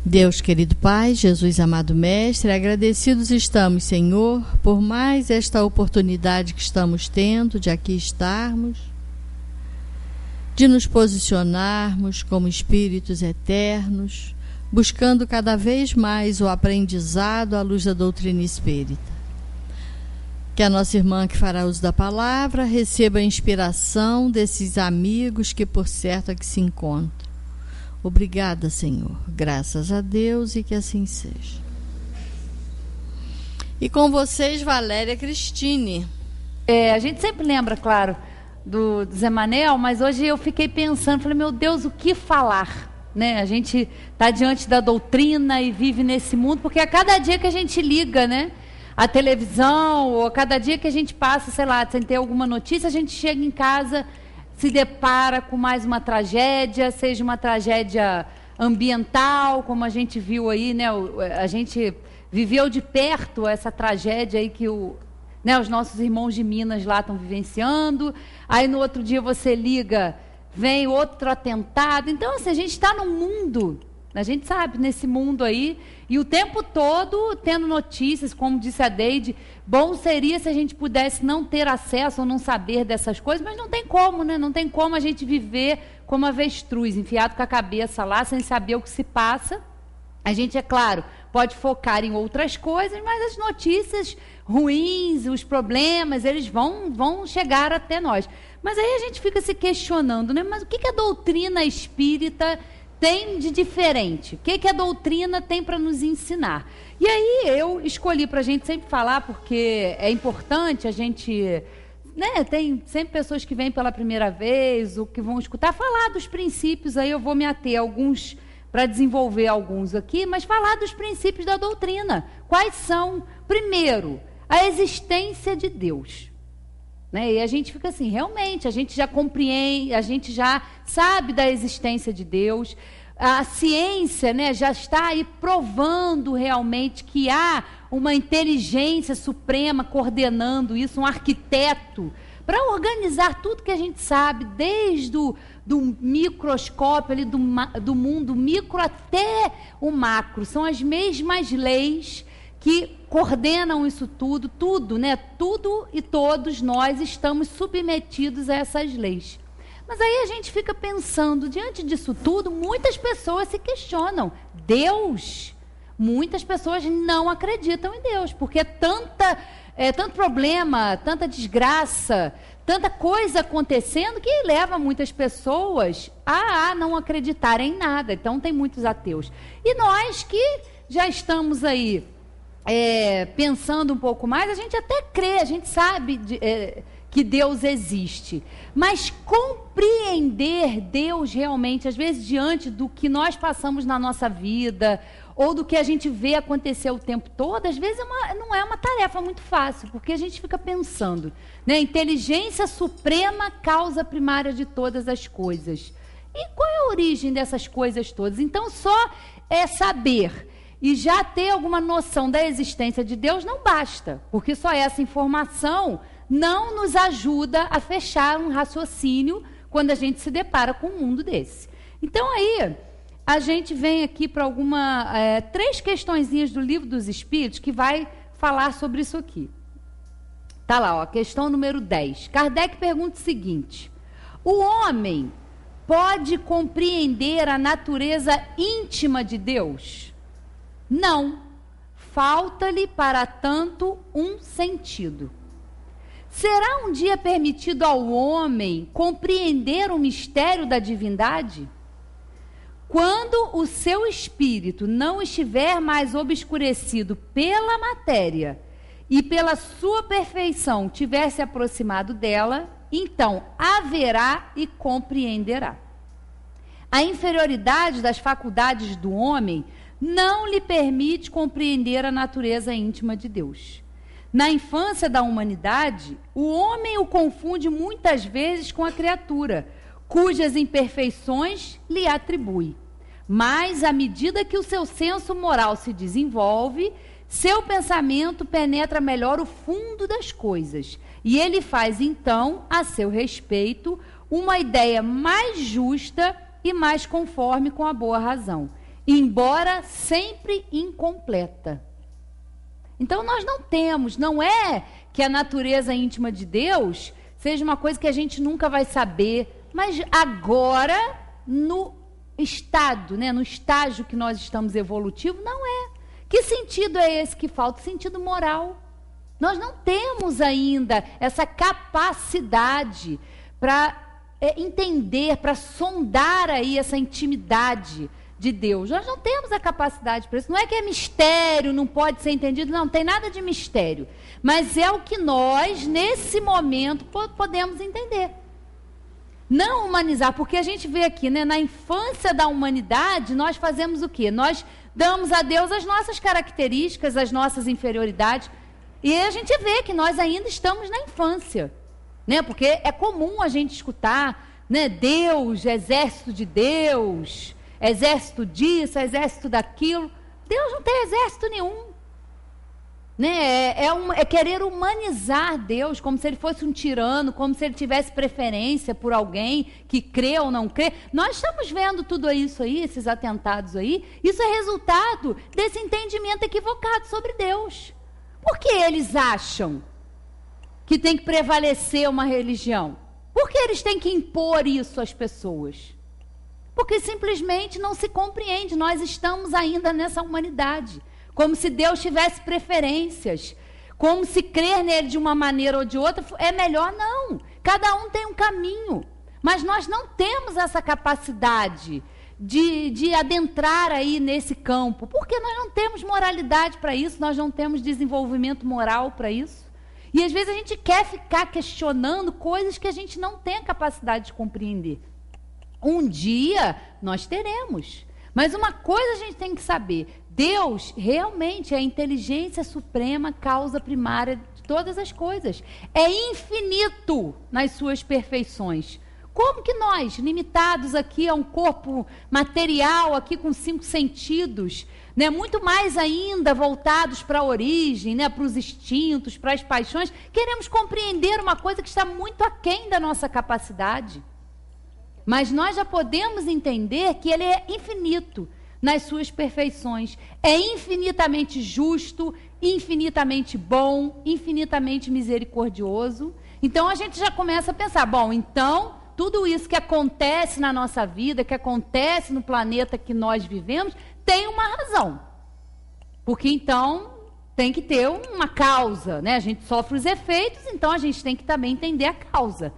Deus querido Pai, Jesus amado Mestre, agradecidos estamos, Senhor, por mais esta oportunidade que estamos tendo de aqui estarmos, de nos posicionarmos como espíritos eternos, buscando cada vez mais o aprendizado à luz da doutrina espírita. Que a nossa irmã que fará uso da palavra receba a inspiração desses amigos que por certo aqui se encontram. Obrigada, Senhor. Graças a Deus e que assim seja. E com vocês, Valéria Cristine. A gente sempre lembra, claro, do Zé Manel, mas hoje eu fiquei pensando, falei, meu Deus, o que falar? Né? A gente está diante da doutrina e vive nesse mundo, porque a cada dia que a gente liga, né, a televisão, ou a cada dia que a gente passa, sei lá, sem ter alguma notícia, a gente chega em casa, se depara com mais uma tragédia, seja uma tragédia ambiental, como a gente viu aí, né? A gente viveu de perto essa tragédia aí que os nossos irmãos de Minas lá estão vivenciando. Aí no outro dia você liga, vem outro atentado. Então, assim, a gente está num mundo, a gente sabe, nesse mundo aí, e o tempo todo tendo notícias, como disse a Deide, bom seria se a gente pudesse não ter acesso ou não saber dessas coisas, mas não tem como, né? Não tem como a gente viver como avestruz, enfiado com a cabeça lá, sem saber o que se passa. A gente, é claro, pode focar em outras coisas, mas as notícias ruins, os problemas, eles vão chegar até nós. Mas aí a gente fica se questionando, né? Mas o que a doutrina espírita tem de diferente? O que a doutrina tem para nos ensinar? E aí eu escolhi para a gente sempre falar, porque é importante a gente, né, tem sempre pessoas que vêm pela primeira vez, ou que vão escutar, falar dos princípios, aí eu vou me ater a alguns, para desenvolver alguns aqui, mas falar dos princípios da doutrina. Quais são? Primeiro, a existência de Deus. Né? E a gente fica assim, realmente, a gente já compreende, a gente já sabe da existência de Deus, a ciência, né, já está aí provando realmente que há uma inteligência suprema coordenando isso, um arquiteto, para organizar tudo que a gente sabe, desde do microscópio, ali, do mundo micro até o macro. São as mesmas leis que coordenam isso tudo, né? Tudo e todos nós estamos submetidos a essas leis. Mas aí a gente fica pensando, diante disso tudo, muitas pessoas se questionam. Deus? Muitas pessoas não acreditam em Deus, porque tanto problema, tanta desgraça, tanta coisa acontecendo que leva muitas pessoas a não acreditarem em nada. Então tem muitos ateus. E nós que já estamos aí pensando um pouco mais, a gente até crê, a gente sabe que Deus existe, mas compreender Deus realmente, às vezes diante do que nós passamos na nossa vida, ou do que a gente vê acontecer o tempo todo, às vezes não é uma tarefa muito fácil, porque a gente fica pensando, né? Inteligência suprema, causa primária de todas as coisas. E qual é a origem dessas coisas todas? Então, só saber e já ter alguma noção da existência de Deus não basta, porque só essa informação não nos ajuda a fechar um raciocínio quando a gente se depara com um mundo desse. Então, aí, a gente vem aqui para 3 questõezinhas do Livro dos Espíritos que vai falar sobre isso aqui. Está lá, questão número 10. Kardec pergunta o seguinte: o homem pode compreender a natureza íntima de Deus? Não. Falta-lhe, para tanto, um sentido. Será um dia permitido ao homem compreender o mistério da divindade? Quando o seu espírito não estiver mais obscurecido pela matéria e pela sua perfeição tiver se aproximado dela, então haverá e compreenderá. A inferioridade das faculdades do homem não lhe permite compreender a natureza íntima de Deus. Na infância da humanidade, o homem o confunde muitas vezes com a criatura, cujas imperfeições lhe atribui. Mas, à medida que o seu senso moral se desenvolve, seu pensamento penetra melhor o fundo das coisas, e ele faz, então, a seu respeito, uma ideia mais justa e mais conforme com a boa razão. embora sempre incompleta. Então nós não é que a natureza íntima de Deus seja uma coisa que a gente nunca vai saber, mas agora, no estado, né, no estágio que nós estamos evolutivo, não é. Que sentido é esse que falta? Sentido moral. Nós não temos ainda essa capacidade para entender, para sondar aí essa intimidade de Deus. Nós não temos a capacidade para isso. Não é que é mistério, não pode ser entendido, não tem nada de mistério. Mas é o que nós, nesse momento, podemos entender. Não humanizar, porque a gente vê aqui, né, na infância da humanidade, nós fazemos o quê? Nós damos a Deus as nossas características, as nossas inferioridades, e a gente vê que nós ainda estamos na infância, né? Porque é comum a gente escutar, né, Deus, exército de Deus, exército disso, exército daquilo. Deus não tem exército nenhum, né? É querer humanizar Deus, como se ele fosse um tirano, como se ele tivesse preferência por alguém que crê ou não crê. Nós estamos vendo tudo isso aí, esses atentados aí. Isso é resultado desse entendimento equivocado sobre Deus. Por que eles acham que tem que prevalecer uma religião? Por que eles têm que impor isso às pessoas? Porque simplesmente não se compreende. Nós estamos ainda nessa humanidade, como se Deus tivesse preferências, como se crer nele de uma maneira ou de outra é melhor. Não, cada um tem um caminho, mas nós não temos essa capacidade de adentrar aí nesse campo, porque nós não temos moralidade para isso, nós não temos desenvolvimento moral para isso. E às vezes a gente quer ficar questionando coisas que a gente não tem a capacidade de compreender. Um dia nós teremos, mas uma coisa a gente tem que saber: Deus realmente é a inteligência suprema, causa primária de todas as coisas. É infinito nas suas perfeições. Como que nós, limitados aqui a um corpo material, aqui com 5 sentidos, né, muito mais ainda voltados para a origem, né, para os instintos, para as paixões, queremos compreender uma coisa que está muito aquém da nossa capacidade. Mas nós já podemos entender que ele é infinito nas suas perfeições. É infinitamente justo, infinitamente bom, infinitamente misericordioso. Então a gente já começa a pensar, bom, então tudo isso que acontece na nossa vida, que acontece no planeta que nós vivemos, tem uma razão. Porque então tem que ter uma causa, né? A gente sofre os efeitos, então a gente tem que também entender a causa.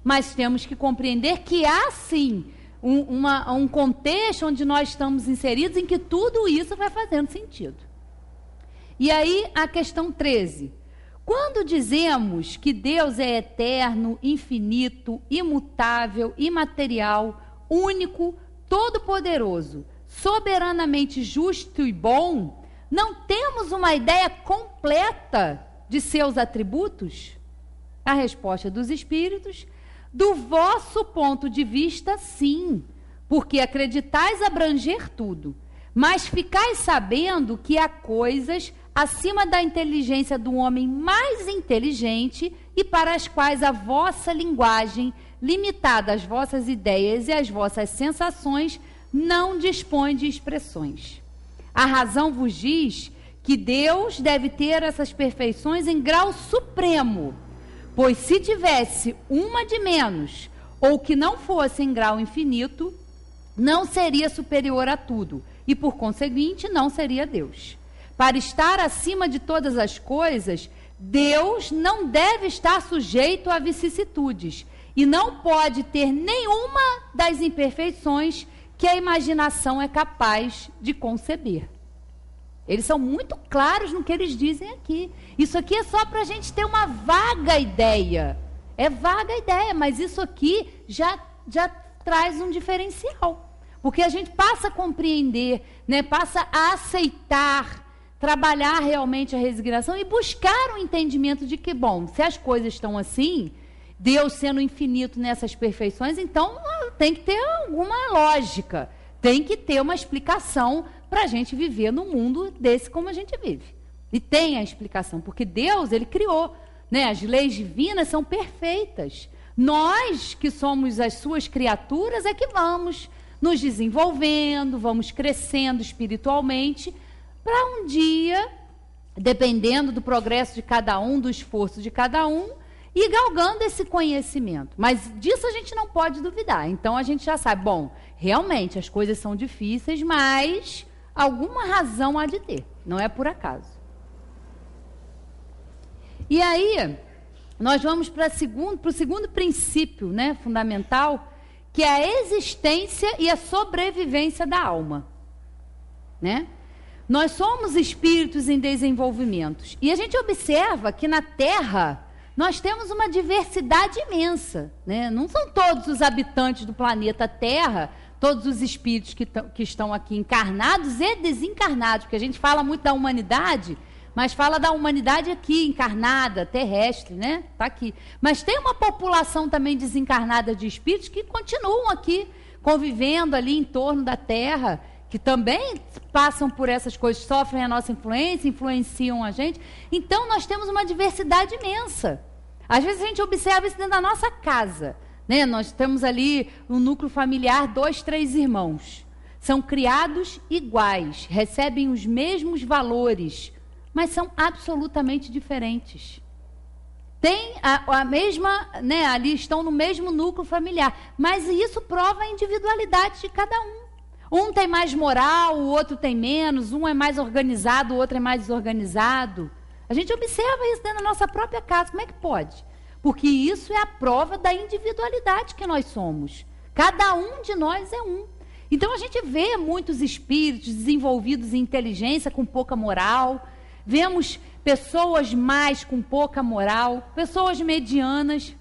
Mas temos que compreender que há sim um contexto onde nós estamos inseridos em que tudo isso vai fazendo sentido. E aí a questão 13. Quando dizemos que Deus é eterno, infinito, imutável, imaterial, único, todo-poderoso, soberanamente justo e bom, não temos uma ideia completa de seus atributos? A resposta dos espíritos: do vosso ponto de vista, sim, porque acreditais abranger tudo, mas ficais sabendo que há coisas acima da inteligência do homem mais inteligente e para as quais a vossa linguagem, limitada às vossas ideias e às vossas sensações, não dispõe de expressões. A razão vos diz que Deus deve ter essas perfeições em grau supremo, pois se tivesse uma de menos, ou que não fosse em grau infinito, não seria superior a tudo, e por conseguinte não seria Deus. Para estar acima de todas as coisas, Deus não deve estar sujeito a vicissitudes, e não pode ter nenhuma das imperfeições que a imaginação é capaz de conceber. Eles são muito claros no que eles dizem aqui. Isso aqui é só para a gente ter uma vaga ideia. É vaga ideia, mas isso aqui já traz um diferencial. Porque a gente passa a compreender, né, passa a aceitar, trabalhar realmente a resignação e buscar um entendimento de que, bom, se as coisas estão assim, Deus sendo infinito nessas perfeições, então tem que ter alguma lógica, tem que ter uma explicação para a gente viver num mundo desse como a gente vive. E tem a explicação, porque Deus, ele criou, né? As leis divinas são perfeitas. Nós, que somos as suas criaturas, é que vamos nos desenvolvendo, vamos crescendo espiritualmente, para um dia, dependendo do progresso de cada um, do esforço de cada um, ir galgando esse conhecimento. Mas disso a gente não pode duvidar. Então a gente já sabe, bom, realmente as coisas são difíceis, mas alguma razão há de ter, não é por acaso. E aí, nós vamos para o segundo princípio, né, fundamental, que é a existência e a sobrevivência da alma, né? Nós somos espíritos em desenvolvimento. E a gente observa que na Terra nós temos uma diversidade imensa, né? Não são todos os habitantes do planeta Terra, todos os espíritos que estão aqui encarnados e desencarnados, porque a gente fala muito da humanidade, mas fala da humanidade aqui, encarnada, terrestre, né? Está aqui. Mas tem uma população também desencarnada de espíritos que continuam aqui, convivendo ali em torno da Terra, que também passam por essas coisas, sofrem a nossa influência, influenciam a gente. Então, nós temos uma diversidade imensa. Às vezes, a gente observa isso dentro da nossa casa, né? Nós temos ali um núcleo familiar, 2, 3 irmãos. São criados iguais, recebem os mesmos valores, mas são absolutamente diferentes. Tem a mesma, né? Ali estão no mesmo núcleo familiar, mas isso prova a individualidade de cada um. Um tem mais moral, o outro tem menos, um é mais organizado, o outro é mais desorganizado. A gente observa isso dentro da nossa própria casa. Como é que pode? Porque isso é a prova da individualidade que nós somos. Cada um de nós é um. Então a gente vê muitos espíritos desenvolvidos em inteligência com pouca moral, vemos pessoas mais com pouca moral, pessoas medianas.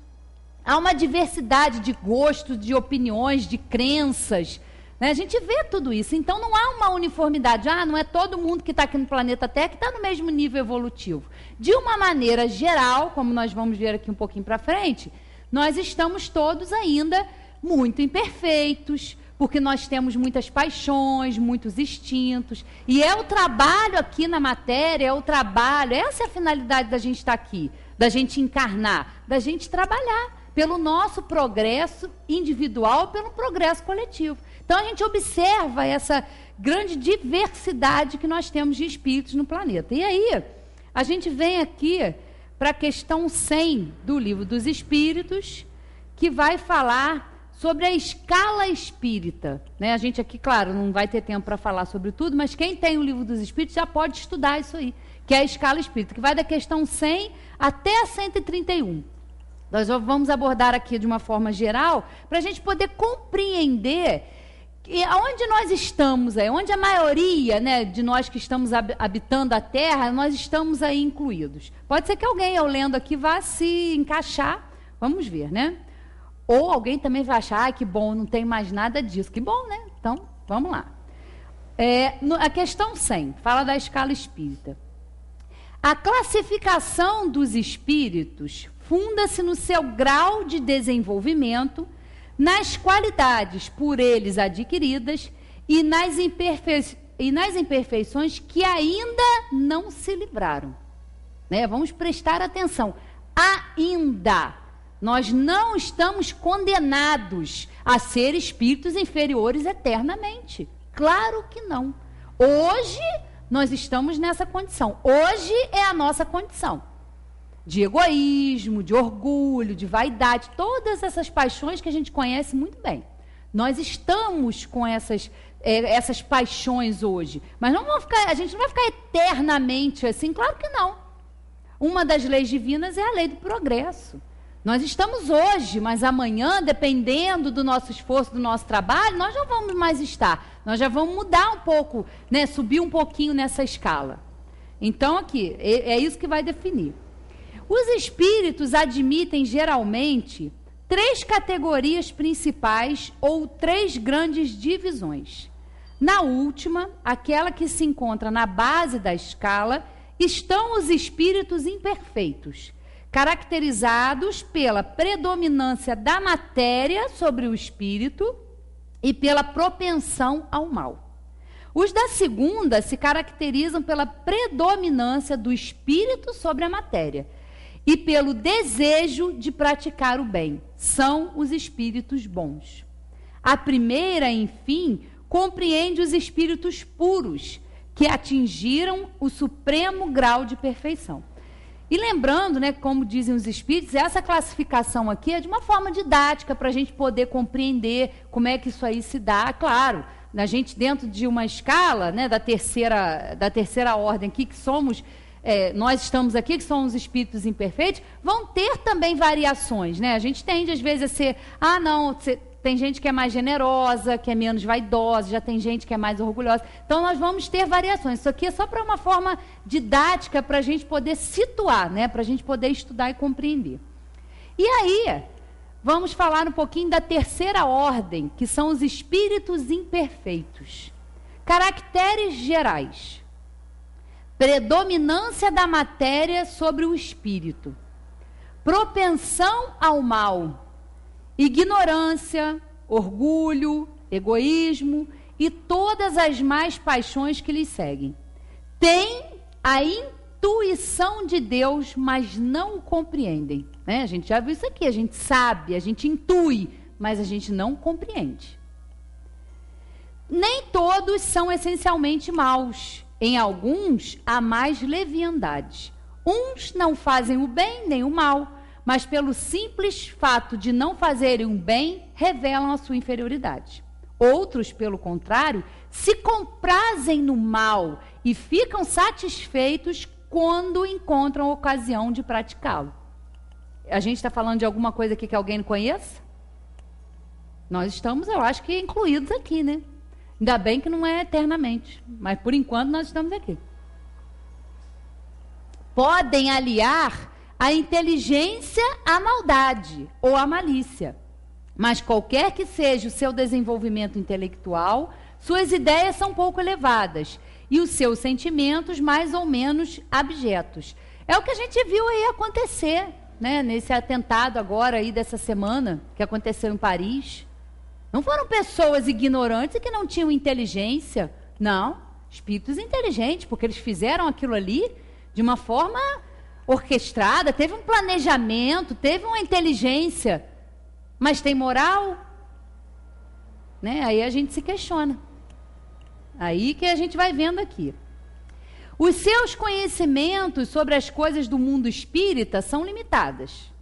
Há uma diversidade de gostos, de opiniões, de crenças. A gente vê tudo isso, então não há uma uniformidade. Não é todo mundo que está aqui no planeta Terra que está no mesmo nível evolutivo. De uma maneira geral, como nós vamos ver aqui um pouquinho para frente, nós estamos todos ainda muito imperfeitos, porque nós temos muitas paixões, muitos instintos, e é o trabalho aqui na matéria, é o trabalho, essa é a finalidade da gente estar aqui, da gente encarnar, da gente trabalhar pelo nosso progresso individual, pelo progresso coletivo. Então, a gente observa essa grande diversidade que nós temos de espíritos no planeta. E aí, a gente vem aqui para a questão 100 do Livro dos Espíritos, que vai falar sobre a escala espírita. Né? A gente aqui, claro, não vai ter tempo para falar sobre tudo, mas quem tem o Livro dos Espíritos já pode estudar isso aí, que é a escala espírita, que vai da questão 100 até a 131. Nós vamos abordar aqui de uma forma geral, para a gente poder compreender onde nós estamos, onde a maioria, né, de nós que estamos habitando a Terra, nós estamos aí incluídos. Pode ser que alguém, eu lendo aqui, vá se encaixar, vamos ver, né? Ou alguém também vai achar, que bom, não tem mais nada disso. Que bom, né? Então, vamos lá. A questão 100, fala da escala espírita. A classificação dos espíritos funda-se no seu grau de desenvolvimento, nas qualidades por eles adquiridas e nas imperfeições que ainda não se livraram. Né? Vamos prestar atenção. Ainda. Nós não estamos condenados a ser espíritos inferiores eternamente. Claro que não. Hoje nós estamos nessa condição. Hoje é a nossa condição. De egoísmo, de orgulho, de vaidade, todas essas paixões que a gente conhece muito bem. Nós estamos com essas paixões hoje, mas a gente não vai ficar eternamente assim, claro que não. Uma das leis divinas é a lei do progresso. Nós estamos hoje, mas amanhã, dependendo do nosso esforço, do nosso trabalho, nós não vamos mais estar. Nós já vamos mudar um pouco, né, subir um pouquinho nessa escala. Então, aqui, é isso que vai definir. Os espíritos admitem, geralmente, 3 categorias principais ou 3 grandes divisões. Na última, aquela que se encontra na base da escala, estão os espíritos imperfeitos, caracterizados pela predominância da matéria sobre o espírito e pela propensão ao mal. Os da segunda se caracterizam pela predominância do espírito sobre a matéria e pelo desejo de praticar o bem. São os espíritos bons. A primeira, enfim, compreende os espíritos puros, que atingiram o supremo grau de perfeição. E lembrando, né, como dizem os espíritos, essa classificação aqui é de uma forma didática para a gente poder compreender como é que isso aí se dá. Claro, a gente dentro de uma escala, né, da terceira ordem aqui, que somos, nós estamos aqui, que somos espíritos imperfeitos, vão ter também variações, né? A gente tende às vezes a ser, tem gente que é mais generosa, que é menos vaidosa, já tem gente que é mais orgulhosa. Então, nós vamos ter variações. Isso aqui é só para uma forma didática, para a gente poder situar, né? Para a gente poder estudar e compreender. E aí, vamos falar um pouquinho da terceira ordem, que são os espíritos imperfeitos. Caracteres gerais. Predominância da matéria sobre o espírito. Propensão ao mal. Ignorância, orgulho, egoísmo e todas as más paixões que lhes seguem. Tem a intuição de Deus, mas não o compreendem. Né? A gente já viu isso aqui, a gente sabe, a gente intui, mas a gente não compreende. Nem todos são essencialmente maus. Em alguns, há mais leviandade. Uns não fazem o bem nem o mal, mas pelo simples fato de não fazerem o bem, revelam a sua inferioridade. Outros, pelo contrário, se comprazem no mal e ficam satisfeitos quando encontram a ocasião de praticá-lo. A gente está falando de alguma coisa aqui que alguém não conheça? Nós estamos, eu acho que, incluídos aqui, né? Ainda bem que não é eternamente, mas por enquanto nós estamos aqui. Podem aliar a inteligência à maldade ou à malícia. Mas qualquer que seja o seu desenvolvimento intelectual, suas ideias são pouco elevadas e os seus sentimentos mais ou menos abjetos. É o que a gente viu aí acontecer, né, nesse atentado agora aí dessa semana, que aconteceu em Paris. Não foram pessoas ignorantes e que não tinham inteligência. Não, espíritos inteligentes, porque eles fizeram aquilo ali de uma forma orquestrada, teve um planejamento, teve uma inteligência, mas tem moral? Né? Aí a gente se questiona. Aí que a gente vai vendo aqui. Os seus conhecimentos sobre as coisas do mundo espírita são limitadas.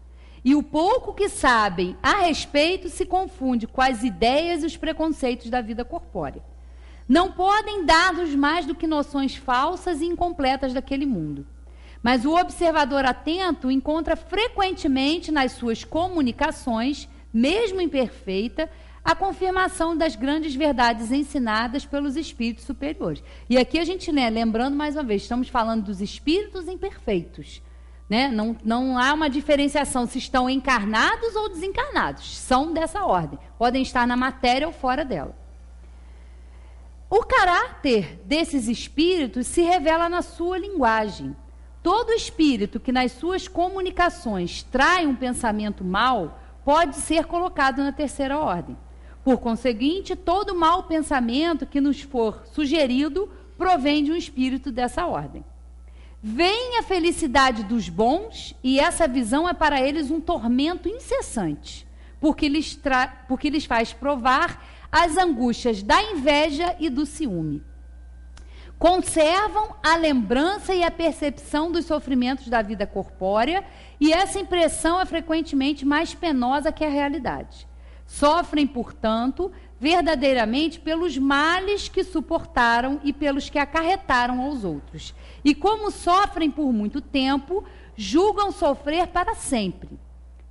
E o pouco que sabem a respeito se confunde com as ideias e os preconceitos da vida corpórea. Não podem dar-nos mais do que noções falsas e incompletas daquele mundo. Mas o observador atento encontra frequentemente nas suas comunicações, mesmo imperfeita, a confirmação das grandes verdades ensinadas pelos espíritos superiores. E aqui a gente, né, lembrando mais uma vez, estamos falando dos espíritos imperfeitos. Né? Não há uma diferenciação se estão encarnados ou desencarnados. São dessa ordem. Podem estar na matéria ou fora dela. O caráter desses espíritos se revela na sua linguagem. Todo espírito que nas suas comunicações trai um pensamento mau pode ser colocado na terceira ordem. Por conseguinte, todo mau pensamento que nos for sugerido provém de um espírito dessa ordem. Vem a felicidade dos bons e essa visão é para eles um tormento incessante, porque lhes faz provar as angústias da inveja e do ciúme. Conservam a lembrança e a percepção dos sofrimentos da vida corpórea e essa impressão é frequentemente mais penosa que a realidade. Sofrem, portanto, verdadeiramente pelos males que suportaram e pelos que acarretaram aos outros. E como sofrem por muito tempo, julgam sofrer para sempre.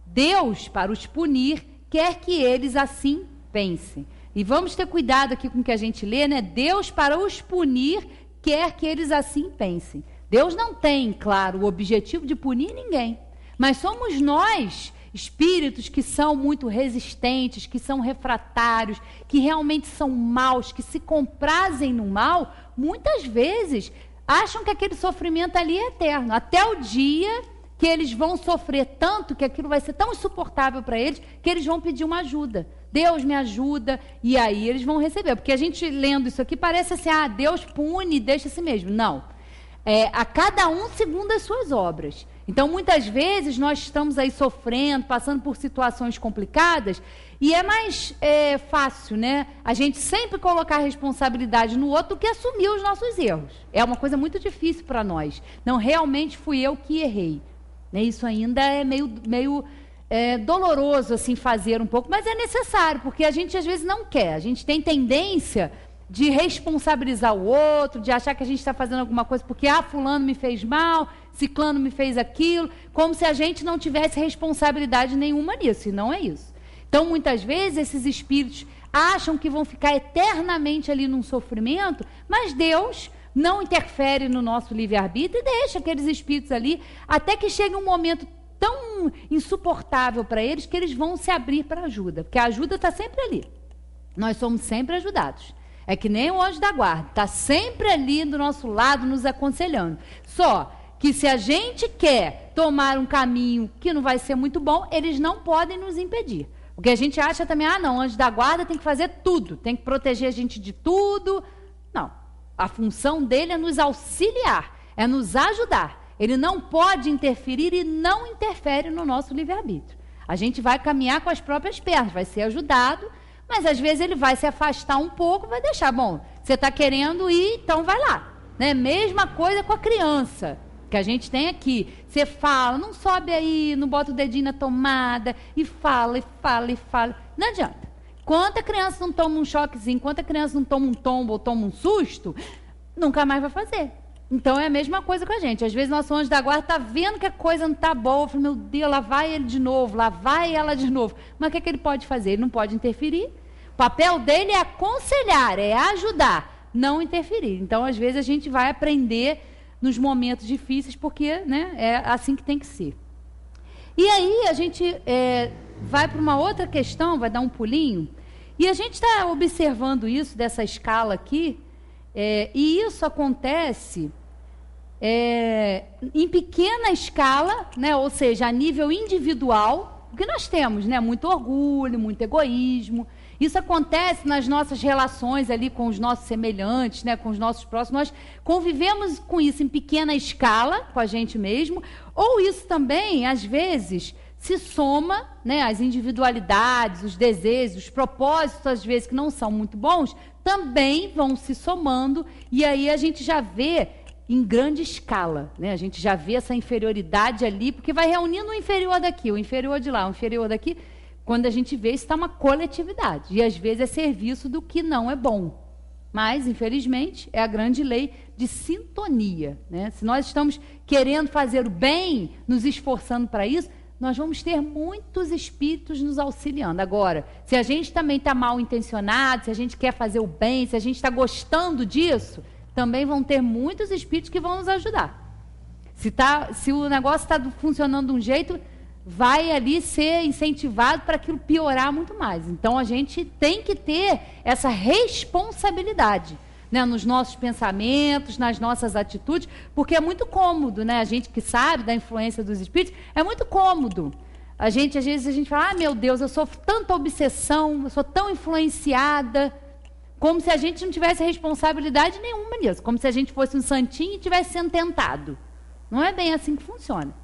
Deus, para os punir, quer que eles assim pensem. E vamos ter cuidado aqui com o que a gente lê, né? Deus, para os punir, quer que eles assim pensem. Deus não tem, claro, o objetivo de punir ninguém. Mas somos nós, espíritos que são muito resistentes, que são refratários, que realmente são maus, que se comprazem no mal, muitas vezes acham que aquele sofrimento ali é eterno. Até o dia que eles vão sofrer tanto, que aquilo vai ser tão insuportável para eles, que eles vão pedir uma ajuda. Deus me ajuda, e aí eles vão receber. Porque a gente lendo isso aqui parece assim, Deus pune e deixa assim mesmo. Não. A cada um segundo as suas obras. Então, muitas vezes, nós estamos aí sofrendo, passando por situações complicadas, E é mais fácil, né? A gente sempre colocar a responsabilidade no outro do que assumir os nossos erros. É uma coisa muito difícil para nós. Não, realmente fui eu que errei. Né? Isso ainda é meio doloroso assim fazer um pouco, mas é necessário, porque a gente às vezes não quer. A gente tem tendência de responsabilizar o outro, de achar que a gente está fazendo alguma coisa porque fulano me fez mal, ciclano me fez aquilo, como se a gente não tivesse responsabilidade nenhuma nisso, e não é isso. Então, muitas vezes, esses espíritos acham que vão ficar eternamente ali num sofrimento, mas Deus não interfere no nosso livre-arbítrio e deixa aqueles espíritos ali, até que chegue um momento tão insuportável para eles, que eles vão se abrir para ajuda, porque a ajuda está sempre ali. Nós somos sempre ajudados. É que nem o anjo da guarda, está sempre ali do nosso lado, nos aconselhando. Só que se a gente quer tomar um caminho que não vai ser muito bom, eles não podem nos impedir. Porque a gente acha também, não, o anjo da guarda tem que fazer tudo, tem que proteger a gente de tudo. Não, a função dele é nos auxiliar, é nos ajudar. Ele não pode interferir e não interfere no nosso livre-arbítrio. A gente vai caminhar com as próprias pernas, vai ser ajudado, mas às vezes ele vai se afastar um pouco, vai deixar, bom, você está querendo ir, então vai lá. Né? Mesma coisa com a criança que a gente tem aqui. Você fala, não sobe aí, não bota o dedinho na tomada, e fala, e fala, e fala. Não adianta. Quanta criança não toma um choquezinho, quanta criança não toma um tombo ou toma um susto, nunca mais vai fazer. Então é a mesma coisa com a gente. Às vezes nosso anjo da guarda está vendo que a coisa não está boa, fala, meu Deus, lá vai ele de novo, lá vai ela de novo. Mas o que ele pode fazer? Ele não pode interferir. O papel dele é aconselhar, é ajudar, não interferir. Então, às vezes, a gente vai aprender nos momentos difíceis, porque, né, é assim que tem que ser. E aí a gente vai para uma outra questão, vai dar um pulinho, e a gente está observando isso, dessa escala aqui, e isso acontece em pequena escala, né, ou seja, a nível individual, porque nós temos, né, muito orgulho, muito egoísmo. Isso acontece nas nossas relações ali com os nossos semelhantes, né, com os nossos próximos. Nós convivemos com isso em pequena escala, com a gente mesmo, ou isso também, às vezes, se soma, né, as individualidades, os desejos, os propósitos, às vezes, que não são muito bons, também vão se somando, e aí a gente já vê em grande escala, né? A gente já vê essa inferioridade ali, porque vai reunindo o inferior daqui, o inferior de lá, o inferior daqui. Quando a gente vê, isso está uma coletividade. E, às vezes, é serviço do que não é bom. Mas, infelizmente, é a grande lei de sintonia. Né? Se nós estamos querendo fazer o bem, nos esforçando para isso, nós vamos ter muitos espíritos nos auxiliando. Agora, se a gente também está mal intencionado, se a gente quer fazer o bem, se a gente está gostando disso, também vão ter muitos espíritos que vão nos ajudar. Se o negócio está funcionando de um jeito, vai ali ser incentivado para aquilo piorar muito mais. Então, a gente tem que ter essa responsabilidade, né, nos nossos pensamentos, nas nossas atitudes, porque é muito cômodo, né? A gente que sabe da influência dos espíritos, é muito cômodo. Às vezes a gente fala, meu Deus, eu sofro tanta obsessão, eu sou tão influenciada, como se a gente não tivesse responsabilidade nenhuma nisso, como se a gente fosse um santinho e estivesse sendo tentado. Não é bem assim que funciona.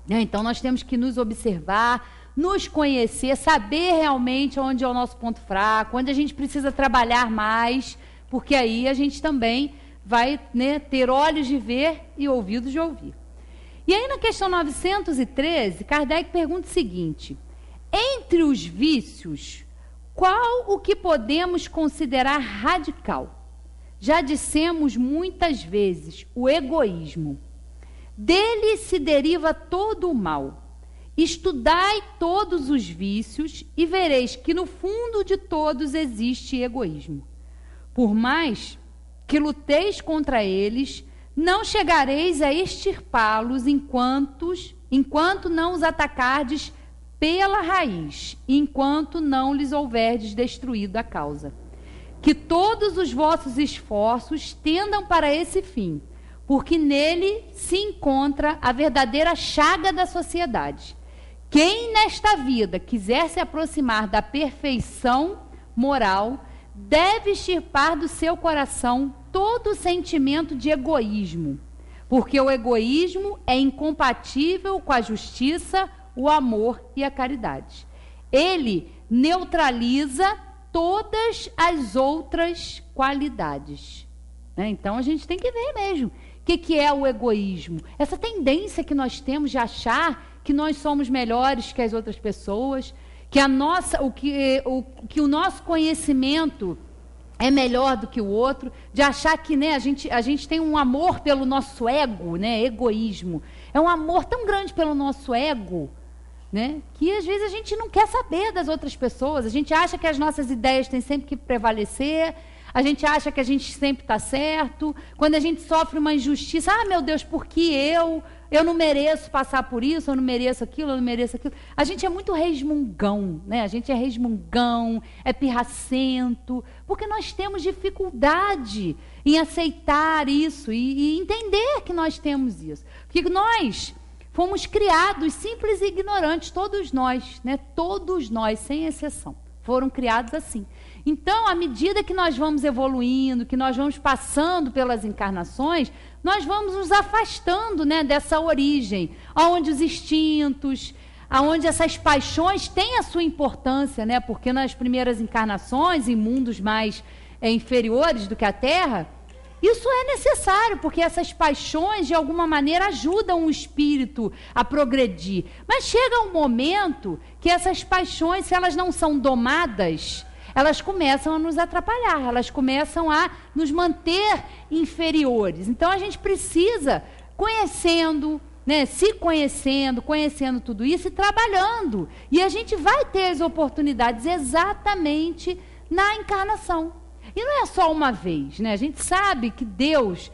Então, nós temos que nos observar, nos conhecer, saber realmente onde é o nosso ponto fraco, onde a gente precisa trabalhar mais, porque aí a gente também vai, né, ter olhos de ver e ouvidos de ouvir. E aí, na questão 913, Kardec pergunta o seguinte: entre os vícios, qual o que podemos considerar radical? Já dissemos muitas vezes, o egoísmo. Dele se deriva todo o mal. Estudai todos os vícios e vereis que no fundo de todos existe egoísmo. Por mais que luteis contra eles, não chegareis a extirpá-los enquanto não os atacardes pela raiz, enquanto não lhes houverdes destruído a causa. Que todos os vossos esforços tendam para esse fim, porque nele se encontra a verdadeira chaga da sociedade. Quem nesta vida quiser se aproximar da perfeição moral, deve extirpar do seu coração todo o sentimento de egoísmo, porque o egoísmo é incompatível com a justiça, o amor e a caridade. Ele neutraliza todas as outras qualidades. Né? Então a gente tem que ver mesmo o que é o egoísmo. Essa tendência que nós temos de achar que nós somos melhores que as outras pessoas, que o nosso conhecimento é melhor do que o outro, de achar que, né, a gente tem um amor pelo nosso ego, né, egoísmo. É um amor tão grande pelo nosso ego, né, que às vezes a gente não quer saber das outras pessoas, a gente acha que as nossas ideias têm sempre que prevalecer, a gente acha que a gente sempre está certo. Quando a gente sofre uma injustiça, meu Deus, por que eu não mereço passar por isso, eu não mereço aquilo, eu não mereço aquilo. A gente é muito resmungão, né? A gente é resmungão, é pirracento, porque nós temos dificuldade em aceitar isso e entender que nós temos isso. Porque nós fomos criados simples e ignorantes, todos nós, né? Todos nós, sem exceção, foram criados assim. Então, à medida que nós vamos evoluindo, que nós vamos passando pelas encarnações, nós vamos nos afastando, né, dessa origem, onde os instintos, onde essas paixões têm a sua importância, né, porque nas primeiras encarnações, em mundos mais inferiores do que a Terra, isso é necessário, porque essas paixões, de alguma maneira, ajudam o espírito a progredir. Mas chega um momento que essas paixões, se elas não são domadas, elas começam a nos atrapalhar, elas começam a nos manter inferiores. Então, a gente precisa, conhecendo, né, se conhecendo, conhecendo tudo isso e trabalhando. E a gente vai ter as oportunidades exatamente na encarnação. E não é só uma vez, né? A gente sabe que Deus,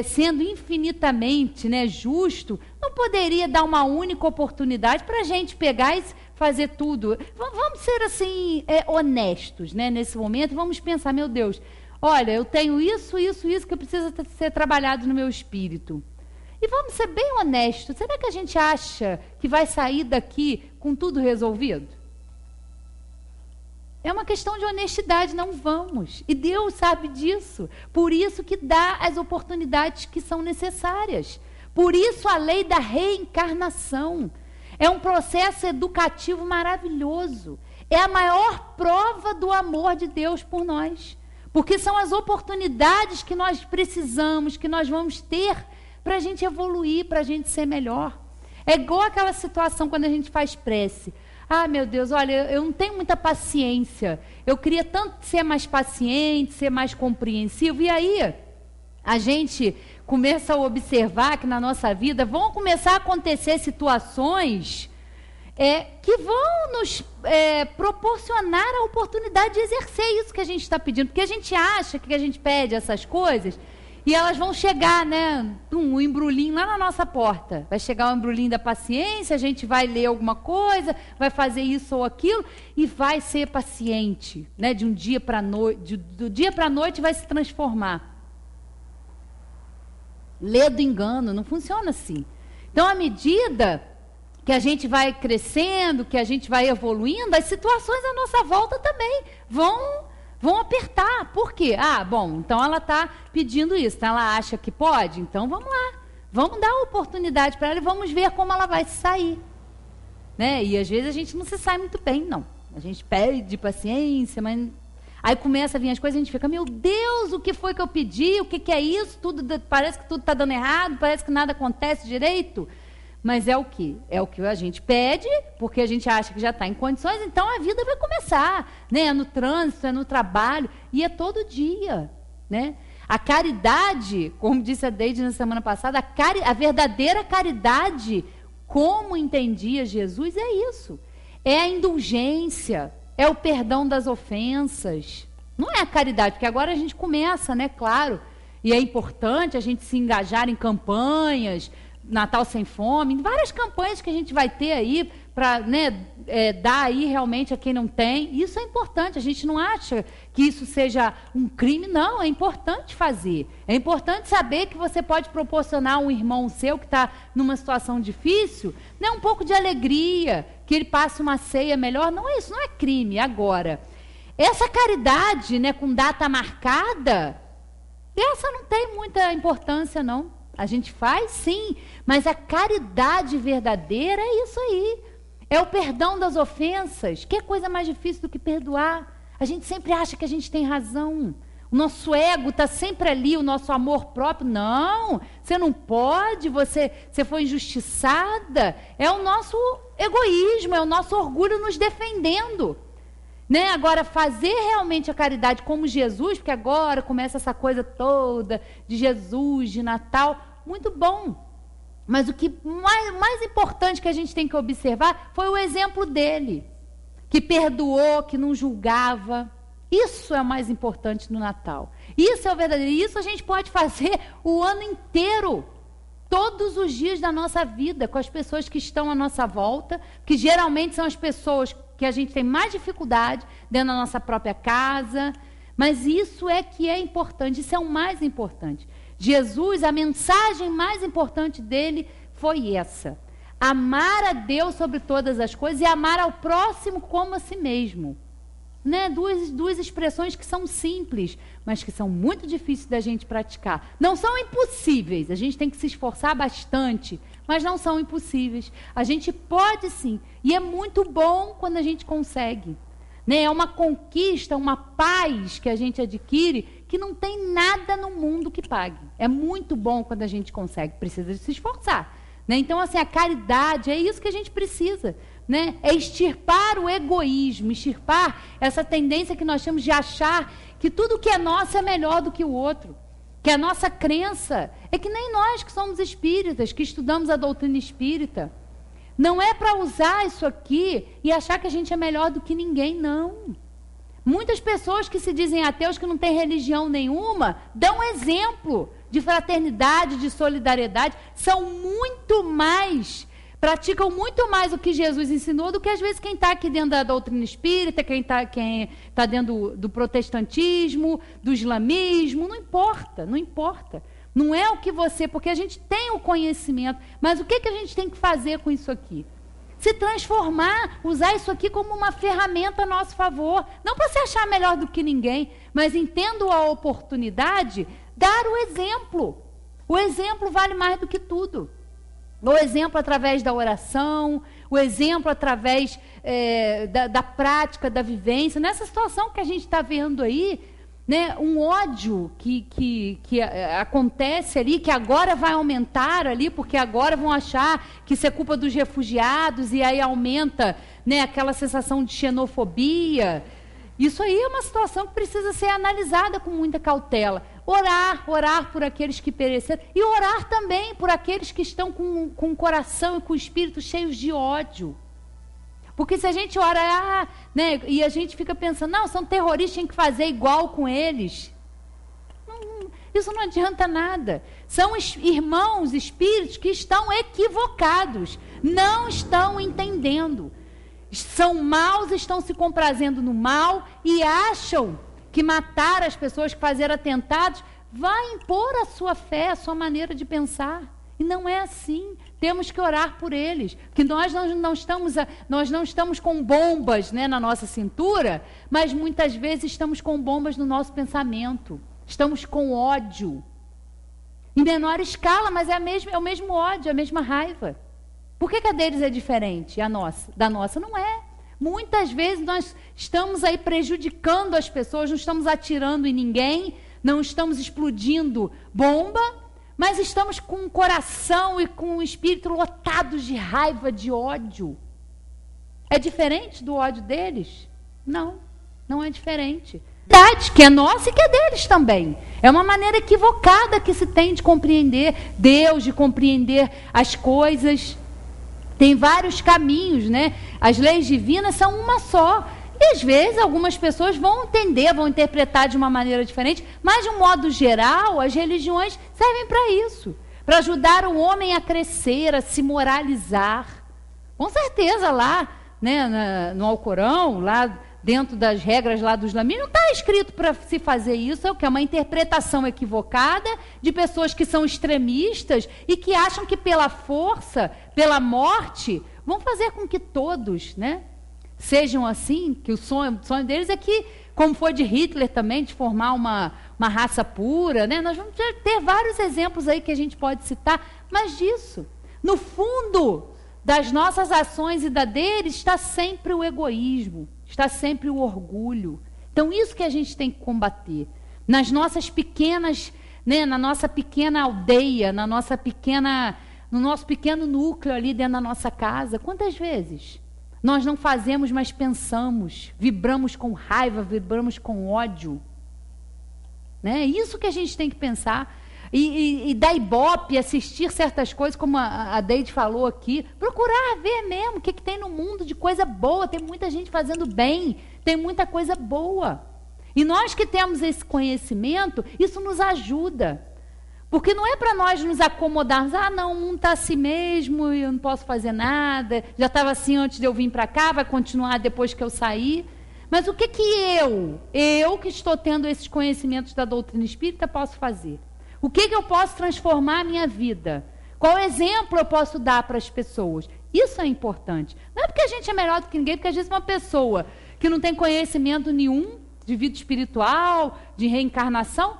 sendo infinitamente, né, justo, não poderia dar uma única oportunidade para a gente pegar e fazer tudo. Vamos ser assim, honestos, né, nesse momento. Vamos pensar, meu Deus, olha, eu tenho isso que precisa ser trabalhado no meu espírito. E vamos ser bem honestos. Será que a gente acha que vai sair daqui com tudo resolvido? É uma questão de honestidade, não vamos. E Deus sabe disso. Por isso que dá as oportunidades que são necessárias. Por isso a lei da reencarnação. É um processo educativo maravilhoso. É a maior prova do amor de Deus por nós. Porque são as oportunidades que nós precisamos, que nós vamos ter para a gente evoluir, para a gente ser melhor. É igual aquela situação quando a gente faz prece. Meu Deus, olha, eu não tenho muita paciência. Eu queria tanto ser mais paciente, ser mais compreensivo. E aí, a gente começa a observar que na nossa vida vão começar a acontecer situações que vão nos proporcionar a oportunidade de exercer isso que a gente está pedindo. Porque a gente acha que a gente pede essas coisas e elas vão chegar, né, um embrulhinho lá na nossa porta. Vai chegar o embrulhinho da paciência, a gente vai ler alguma coisa, vai fazer isso ou aquilo e vai ser paciente, né, de um dia para noite, do dia para a noite vai se transformar. Lê do engano, não funciona assim. Então, à medida que a gente vai crescendo, que a gente vai evoluindo, as situações à nossa volta também vão apertar. Por quê? Bom, então ela está pedindo isso, então ela acha que pode, então vamos lá. Vamos dar a oportunidade para ela e vamos ver como ela vai sair. Né? E às vezes a gente não se sai muito bem, não. A gente pede paciência, mas aí começa a vir as coisas e a gente fica, meu Deus, o que foi que eu pedi? O que é isso? Parece que tudo está dando errado, parece que nada acontece direito. Mas é o quê? É o que a gente pede, porque a gente acha que já está em condições, então a vida vai começar. Né? É no trânsito, é no trabalho, e é todo dia. Né? A caridade, como disse a Deide na semana passada, a verdadeira caridade, como entendia Jesus, é isso. É a indulgência, é o perdão das ofensas. Não é a caridade, porque agora a gente começa, né, claro, e é importante a gente se engajar em campanhas, Natal Sem Fome, várias campanhas que a gente vai ter aí para, né, dar aí realmente a quem não tem. Isso é importante, a gente não acha que isso seja um crime, não, é importante fazer. É importante saber que você pode proporcionar a um irmão seu que está numa situação difícil, né, um pouco de alegria, que ele passe uma ceia melhor. Não é isso, não é crime. Agora, essa caridade, né, com data marcada, essa não tem muita importância, não. A gente faz, sim, mas a caridade verdadeira é isso aí. É o perdão das ofensas. Que coisa mais difícil do que perdoar? A gente sempre acha que a gente tem razão. O nosso ego está sempre ali, o nosso amor próprio. Não, você não pode, você foi injustiçada. É o nosso egoísmo, é o nosso orgulho nos defendendo. Né? Agora, fazer realmente a caridade como Jesus, porque agora começa essa coisa toda de Jesus, de Natal, muito bom. Mas o que mais importante que a gente tem que observar foi o exemplo dele, que perdoou, que não julgava. Isso é o mais importante no Natal. Isso é o verdadeiro. Isso a gente pode fazer o ano inteiro, todos os dias da nossa vida, com as pessoas que estão à nossa volta, que geralmente são as pessoas que a gente tem mais dificuldade dentro da nossa própria casa. Mas isso é que é importante, isso é o mais importante. Jesus, a mensagem mais importante dele foi essa: amar a Deus sobre todas as coisas e amar ao próximo como a si mesmo. Né? Duas expressões que são simples, mas que são muito difíceis da gente praticar. Não são impossíveis, a gente tem que se esforçar bastante, mas não são impossíveis. A gente pode sim, e é muito bom quando a gente consegue. Né? É uma conquista, uma paz que a gente adquire que não tem nada no mundo que pague. É muito bom quando a gente consegue, precisa se esforçar. Né? Então, assim, a caridade, é isso que a gente precisa. Né? É extirpar o egoísmo, extirpar essa tendência que nós temos de achar que tudo que é nosso é melhor do que o outro. Que a nossa crença é que nem nós que somos espíritas, que estudamos a doutrina espírita. Não é para usar isso aqui e achar que a gente é melhor do que ninguém, não. Muitas pessoas que se dizem ateus, que não têm religião nenhuma, dão exemplo de fraternidade, de solidariedade, são muito mais... praticam muito mais o que Jesus ensinou do que, às vezes, quem está aqui dentro da doutrina espírita, quem tá dentro do protestantismo, do islamismo. Não importa, não importa. Não é o que você... Porque a gente tem o conhecimento, mas o que a gente tem que fazer com isso aqui? Se transformar, usar isso aqui como uma ferramenta a nosso favor. Não para se achar melhor do que ninguém, mas, entendo a oportunidade, dar o exemplo. O exemplo vale mais do que tudo. O exemplo através da oração, o exemplo através da prática, da vivência. Nessa situação que a gente está vendo aí, né, um ódio que acontece ali, que agora vai aumentar ali, porque agora vão achar que isso é culpa dos refugiados, e aí aumenta, né, aquela sensação de xenofobia. Isso aí é uma situação que precisa ser analisada com muita cautela. Orar por aqueles que pereceram, e orar também por aqueles que estão com o coração e com o espírito cheios de ódio. Porque se a gente ora, né, e a gente fica pensando, não, são terroristas, tem que fazer igual com eles. Isso não adianta nada. São irmãos, espíritos que estão equivocados, não estão entendendo. São maus, estão se comprazendo no mal e acham que matar as pessoas, que fazer atentados, vai impor a sua fé, a sua maneira de pensar. E não é assim. Temos que orar por eles. Porque nós não estamos com bombas, né, na nossa cintura, mas muitas vezes estamos com bombas no nosso pensamento. Estamos com ódio. Em menor escala, mas é o mesmo ódio, a mesma raiva. Por que a deles é diferente, da nossa? Não é. Muitas vezes nós estamos aí prejudicando as pessoas, não estamos atirando em ninguém, não estamos explodindo bomba, mas estamos com o coração e com o espírito lotados de raiva, de ódio. É diferente do ódio deles? Não, não é diferente. Que é nossa e que é deles também. É uma maneira equivocada que se tem de compreender Deus, de compreender as coisas. Tem vários caminhos, né? As leis divinas são uma só. E às vezes algumas pessoas vão entender, vão interpretar de uma maneira diferente, mas de um modo geral, as religiões servem para isso, para ajudar o homem a crescer, a se moralizar. Com certeza lá, né, no Alcorão, lá dentro das regras lá do islamismo, não está escrito para se fazer isso, é o que? É uma interpretação equivocada de pessoas que são extremistas e que acham que pela força, pela morte, vão fazer com que todos, né, sejam assim, que o sonho deles é que, como foi de Hitler também, de formar uma raça pura, né? Nós vamos ter vários exemplos aí que a gente pode citar, mas disso, no fundo das nossas ações e da deles, está sempre o egoísmo, está sempre o orgulho. Então, isso que a gente tem que combater. Nas nossas pequenas, né, na nossa pequena aldeia, no nosso pequeno núcleo ali dentro da nossa casa, quantas vezes nós não fazemos, mas pensamos, vibramos com raiva, vibramos com ódio? Né? Isso que a gente tem que pensar. E dar ibope, assistir certas coisas, como a Deide falou aqui, procurar ver mesmo o que tem no mundo de coisa boa. Tem muita gente fazendo bem, tem muita coisa boa. E nós que temos esse conhecimento, isso nos ajuda. Porque não é para nós nos acomodarmos, não, o mundo está assim mesmo, eu não posso fazer nada, já estava assim antes de eu vir para cá, vai continuar depois que eu sair. Mas o que eu que estou tendo esses conhecimentos da doutrina espírita, posso fazer? O que eu posso transformar a minha vida? Qual exemplo eu posso dar para as pessoas? Isso é importante. Não é porque a gente é melhor do que ninguém, porque às vezes uma pessoa que não tem conhecimento nenhum de vida espiritual, de reencarnação,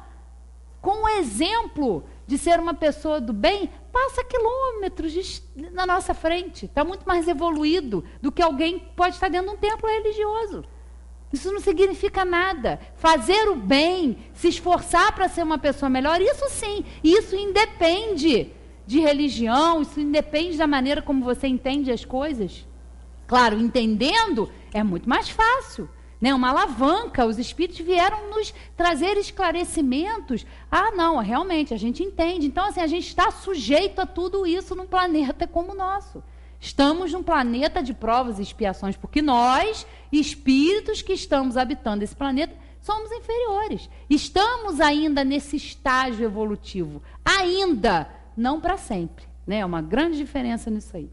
com o exemplo de ser uma pessoa do bem, passa quilômetros na nossa frente. Está muito mais evoluído do que alguém que pode estar dentro de um templo religioso. Isso não significa nada. Fazer o bem, se esforçar para ser uma pessoa melhor, isso sim, isso independe de religião, isso independe da maneira como você entende as coisas. Claro, entendendo é muito mais fácil, né? Uma alavanca, os espíritos vieram nos trazer esclarecimentos. Não, realmente, a gente entende. Então, assim, a gente está sujeito a tudo isso num planeta como o nosso. Estamos num planeta de provas e expiações, porque nós, espíritos que estamos habitando esse planeta, somos inferiores. Estamos ainda nesse estágio evolutivo. Ainda, não para sempre. Né? É uma grande diferença nisso aí.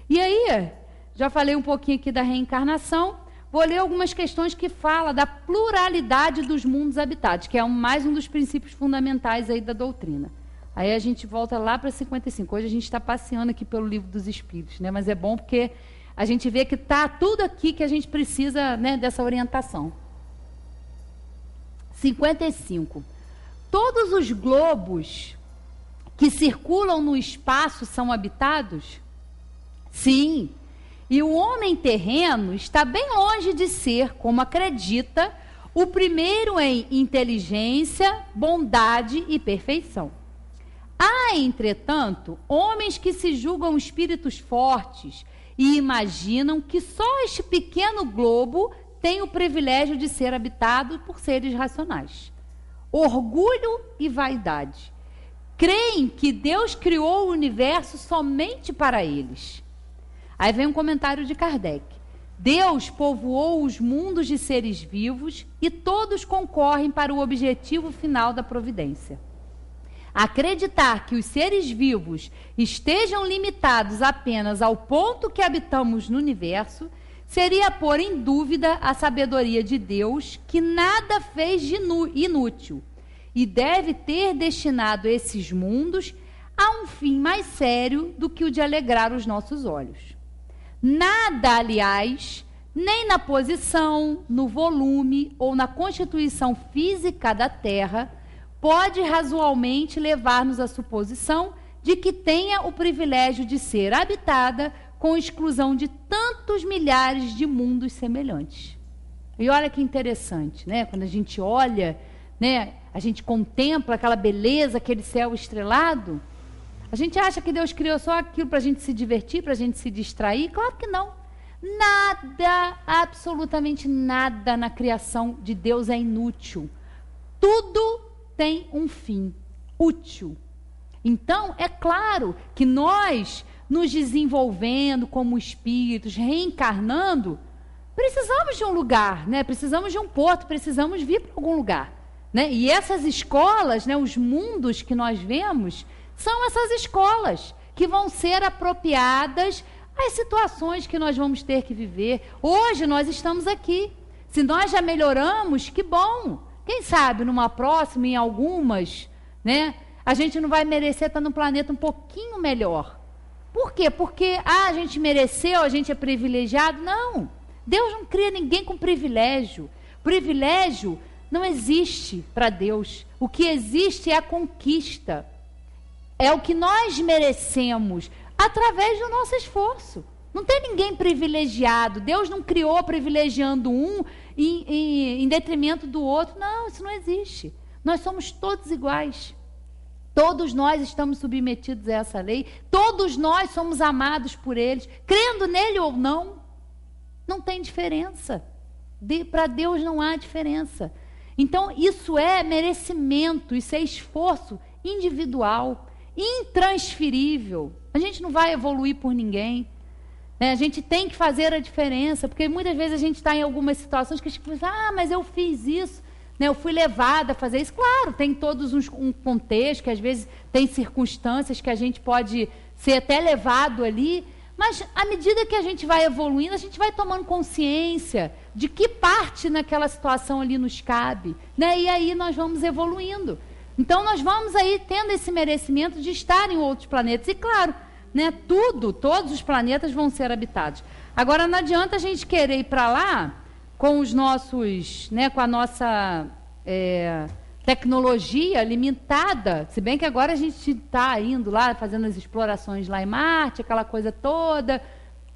E aí, já falei um pouquinho aqui da reencarnação. Vou ler algumas questões que falam da pluralidade dos mundos habitados, que é mais um dos princípios fundamentais aí da doutrina. Aí a gente volta lá para 55. Hoje a gente está passeando aqui pelo Livro dos Espíritos, né? Mas é bom porque a gente vê que está tudo aqui que a gente precisa, né, dessa orientação. 55. Todos os globos que circulam no espaço são habitados? Sim. E o homem terreno está bem longe de ser, como acredita, o primeiro em inteligência, bondade e perfeição. Há, entretanto, homens que se julgam espíritos fortes e imaginam que só este pequeno globo tem o privilégio de ser habitado por seres racionais. Orgulho e vaidade. Creem que Deus criou o universo somente para eles. Aí vem um comentário de Kardec. Deus povoou os mundos de seres vivos e todos concorrem para o objetivo final da providência. Acreditar que os seres vivos estejam limitados apenas ao ponto que habitamos no universo seria pôr em dúvida a sabedoria de Deus, que nada fez de inútil e deve ter destinado esses mundos a um fim mais sério do que o de alegrar os nossos olhos. Nada, aliás, nem na posição, no volume ou na constituição física da Terra pode razoavelmente levar-nos à suposição de que tenha o privilégio de ser habitada com exclusão de tantos milhares de mundos semelhantes. E olha que interessante, né? Quando a gente olha, né, a gente contempla aquela beleza, aquele céu estrelado, a gente acha que Deus criou só aquilo para a gente se divertir, para a gente se distrair? Claro que não. Nada, absolutamente nada na criação de Deus é inútil. Tudo tem um fim útil. Então, é claro que nós, nos desenvolvendo como espíritos, reencarnando, precisamos de um lugar, né? Precisamos de um porto, precisamos vir para algum lugar, né? E essas escolas, né, os mundos que nós vemos, são essas escolas que vão ser apropriadas às situações que nós vamos ter que viver. Hoje nós estamos aqui. Se nós já melhoramos, que bom. Quem sabe numa próxima, em algumas, né, a gente não vai merecer estar num planeta um pouquinho melhor. Por quê? Porque a gente mereceu, a gente é privilegiado? Não. Deus não cria ninguém com privilégio. Privilégio não existe para Deus. O que existe é a conquista. É o que nós merecemos. através do nosso esforço. Não tem ninguém privilegiado. Deus não criou privilegiando um em detrimento do outro. Não, isso não existe. Nós somos todos iguais. Todos nós estamos submetidos a essa lei. Todos nós somos amados por eles. Crendo nele ou não, não tem diferença. Para Deus não há diferença. Então, isso é merecimento, isso é esforço individual, intransferível. A gente não vai evoluir por ninguém. A gente tem que fazer a diferença, porque muitas vezes a gente está em algumas situações que a gente pensa, mas eu fiz isso, eu fui levada a fazer isso. Claro, tem todos um contexto, que às vezes tem circunstâncias que a gente pode ser até levado ali, mas à medida que a gente vai evoluindo, a gente vai tomando consciência de que parte naquela situação ali nos cabe, e aí nós vamos evoluindo. Então nós vamos aí tendo esse merecimento de estar em outros planetas, e claro, todos os planetas vão ser habitados. Agora, não adianta a gente querer ir para lá com os nossos, com a nossa tecnologia limitada, se bem que agora a gente está indo lá, fazendo as explorações lá em Marte, aquela coisa toda.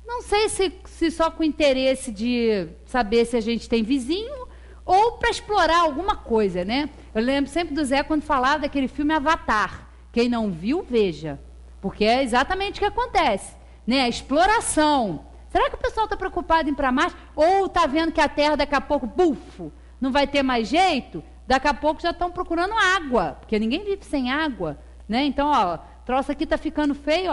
Não sei se só com interesse de saber se a gente tem vizinho ou para explorar alguma coisa, Eu lembro sempre do Zé quando falava daquele filme Avatar. Quem não viu, veja. Porque é exatamente o que acontece, a exploração. Será que o pessoal está preocupado em ir para Marte? Ou está vendo que a Terra daqui a pouco, bufo, não vai ter mais jeito? Daqui a pouco já estão procurando água, porque ninguém vive sem água, Então, o troço aqui está ficando feio,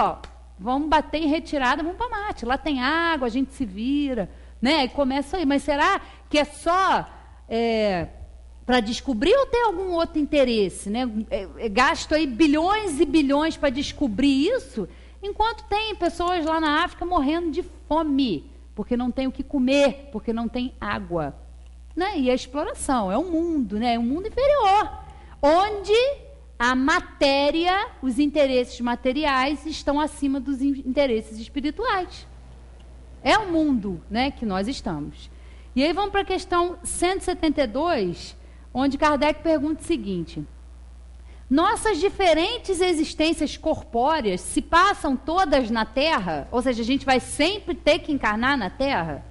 vamos bater em retirada, vamos para Marte. Lá tem água, a gente se vira, E começa aí. Mas será que é só para descobrir ou tem algum outro interesse, gasto aí bilhões e bilhões para descobrir isso, enquanto tem pessoas lá na África morrendo de fome, porque não tem o que comer, porque não tem água, E a exploração é um mundo, um mundo inferior, onde a matéria, os interesses materiais estão acima dos interesses espirituais. É o mundo, que nós estamos. E aí vamos para a questão 172, onde Kardec pergunta o seguinte: nossas diferentes existências corpóreas se passam todas na Terra? Ou seja, a gente vai sempre ter que encarnar na Terra?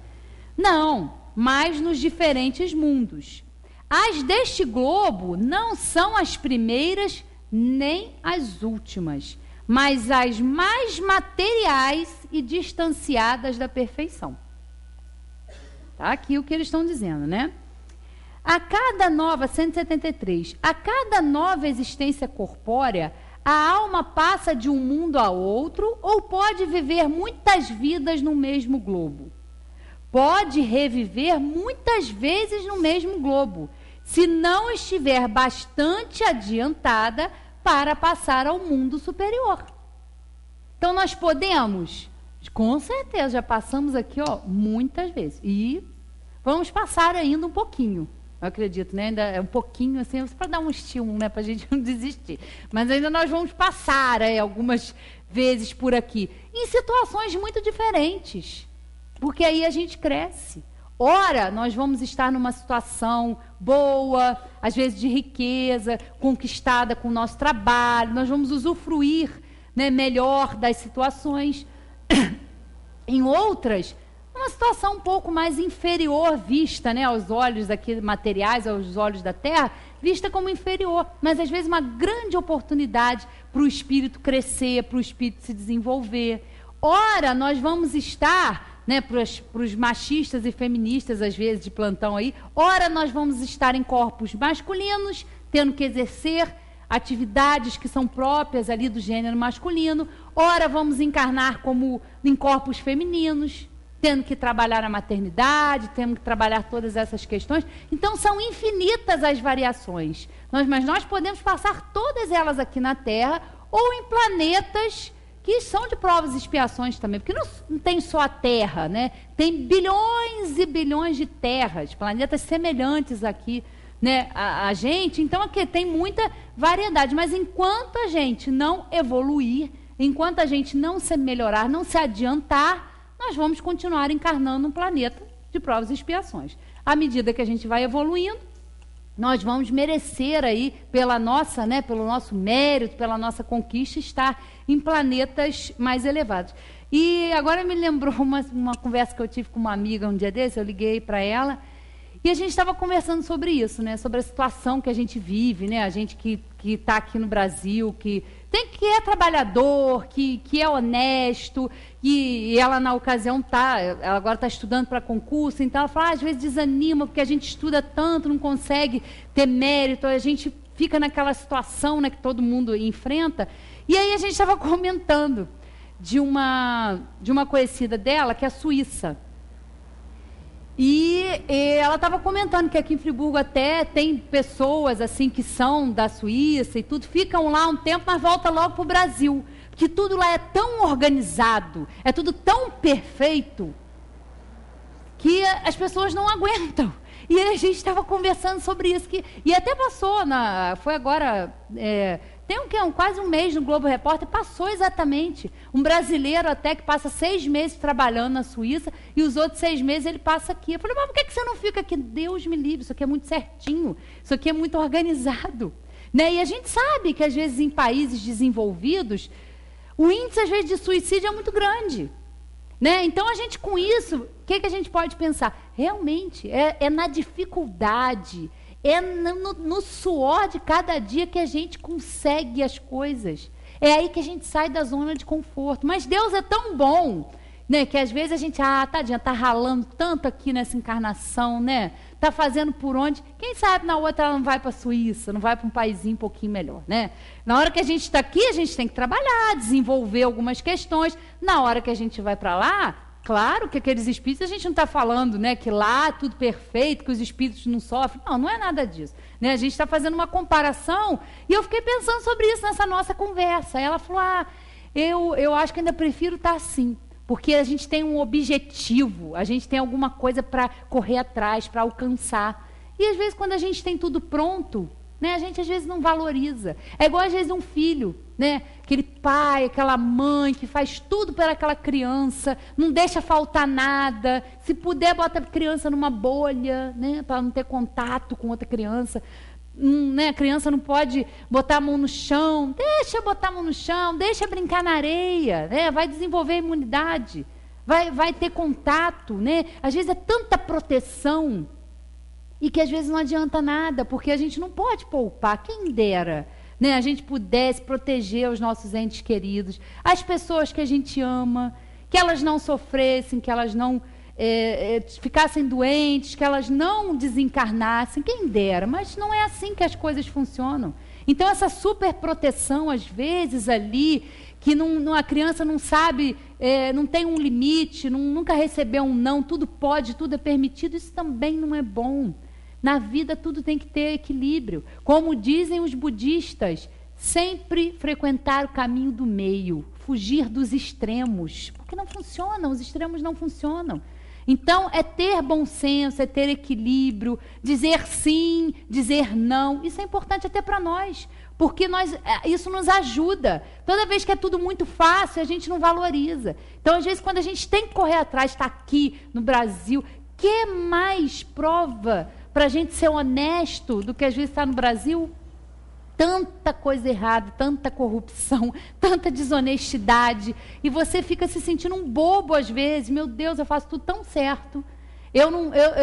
Não, mas nos diferentes mundos. As deste globo não são as primeiras nem as últimas, mas as mais materiais e distanciadas da perfeição. Está aqui o que eles estão dizendo, A cada nova, 173, a cada nova existência corpórea, a alma passa de um mundo a outro ou pode viver muitas vidas no mesmo globo? Pode reviver muitas vezes no mesmo globo, se não estiver bastante adiantada para passar ao mundo superior. Então nós podemos, com certeza, já passamos aqui muitas vezes, e vamos passar ainda um pouquinho. Eu acredito, ainda é um pouquinho assim, para dar um estímulo, para a gente não desistir. Mas ainda nós vamos passar algumas vezes por aqui, em situações muito diferentes, porque aí a gente cresce. Ora, nós vamos estar numa situação boa, às vezes de riqueza, conquistada com o nosso trabalho, nós vamos usufruir melhor das situações. Em outras, uma situação um pouco mais inferior, vista aos olhos aqui materiais, aos olhos da Terra, vista como inferior, mas às vezes uma grande oportunidade para o espírito crescer, para o espírito se desenvolver. Ora, nós vamos estar, para os machistas e feministas, às vezes, de plantão aí, ora nós vamos estar em corpos masculinos, tendo que exercer atividades que são próprias ali do gênero masculino, ora vamos encarnar como em corpos femininos, tendo que trabalhar a maternidade, tendo que trabalhar todas essas questões. Então, são infinitas as variações. Mas nós podemos passar todas elas aqui na Terra ou em planetas que são de provas e expiações também, porque não tem só a Terra, Tem bilhões e bilhões de terras, planetas semelhantes aqui, a gente. Então, aqui tem muita variedade, mas enquanto a gente não evoluir, enquanto a gente não se melhorar, não se adiantar, nós vamos continuar encarnando um planeta de provas e expiações. À medida que a gente vai evoluindo, nós vamos merecer aí, pela nossa, né, pelo nosso mérito, pela nossa conquista, estar em planetas mais elevados. E agora me lembrou uma conversa que eu tive com uma amiga um dia desse, eu liguei para ela, e a gente estava conversando sobre isso, né, sobre a situação que a gente vive, né, a gente que está aqui no Brasil, que é trabalhador, que é honesto, e ela na ocasião ela agora está estudando para concurso, então ela fala, às vezes desanima, porque a gente estuda tanto, não consegue ter mérito, a gente fica naquela situação, né, que todo mundo enfrenta. E aí a gente estava comentando de uma conhecida dela, que é suíça. E ela estava comentando que aqui em Friburgo até tem pessoas assim que são da Suíça e tudo, ficam lá um tempo, mas voltam logo para o Brasil. Porque tudo lá é tão organizado, é tudo tão perfeito, que as pessoas não aguentam. E a gente estava conversando sobre isso. E até passou, foi agora... tem quase um mês no Globo Repórter, passou exatamente. Um brasileiro até que passa 6 meses trabalhando na Suíça e os outros 6 meses ele passa aqui. Eu falei, mas por que você não fica aqui? Deus me livre, isso aqui é muito certinho, isso aqui é muito organizado. Né? E a gente sabe que às vezes em países desenvolvidos, o índice às vezes de suicídio é muito grande. Né? Então a gente com isso, o que a gente pode pensar? Realmente, é na dificuldade, é no suor de cada dia que a gente consegue as coisas. É aí que a gente sai da zona de conforto. Mas Deus é tão bom, né, que às vezes a gente, tadinha, tá ralando tanto aqui nessa encarnação, né? Tá fazendo por onde? Quem sabe na outra ela não vai para a Suíça, não vai para um paísinho um pouquinho melhor, né? Na hora que a gente está aqui, a gente tem que trabalhar, desenvolver algumas questões. Na hora que a gente vai para lá, claro que aqueles espíritos, a gente não está falando, né, que lá tudo perfeito, que os espíritos não sofrem. Não, não é nada disso. Né? A gente está fazendo uma comparação e eu fiquei pensando sobre isso nessa nossa conversa. Ela falou, eu acho que ainda prefiro estar assim, porque a gente tem um objetivo, a gente tem alguma coisa para correr atrás, para alcançar. E às vezes quando a gente tem tudo pronto, né, a gente às vezes não valoriza. É igual às vezes um filho, né, aquele pai, aquela mãe que faz tudo para aquela criança, não deixa faltar nada, se puder bota a criança numa bolha, né, para não ter contato com outra criança. Né, a criança não pode botar a mão no chão, deixa botar a mão no chão, deixa brincar na areia, né, vai desenvolver a imunidade, vai ter contato, né? Às vezes é tanta proteção e que às vezes não adianta nada, porque a gente não pode poupar, quem dera, né, a gente pudesse proteger os nossos entes queridos, as pessoas que a gente ama, que elas não sofressem, que elas não ficassem doentes, que elas não desencarnassem, quem dera, mas não é assim que as coisas funcionam. Então essa super proteção, às vezes ali, que a criança não sabe, não tem um limite, nunca recebeu um não, tudo pode, tudo é permitido, isso também não é bom. Na vida tudo tem que ter equilíbrio. Como dizem os budistas, sempre frequentar o caminho do meio, fugir dos extremos, porque não funcionam, os extremos não funcionam. Então, é ter bom senso, é ter equilíbrio, dizer sim, dizer não. Isso é importante até para nós, porque isso nos ajuda. Toda vez que é tudo muito fácil, a gente não valoriza. Então, às vezes, quando a gente tem que correr atrás, está aqui no Brasil, que mais prova para a gente ser honesto do que às vezes está no Brasil? Tanta coisa errada, tanta corrupção, tanta desonestidade, e você fica se sentindo um bobo às vezes. Meu Deus, eu faço tudo tão certo, eu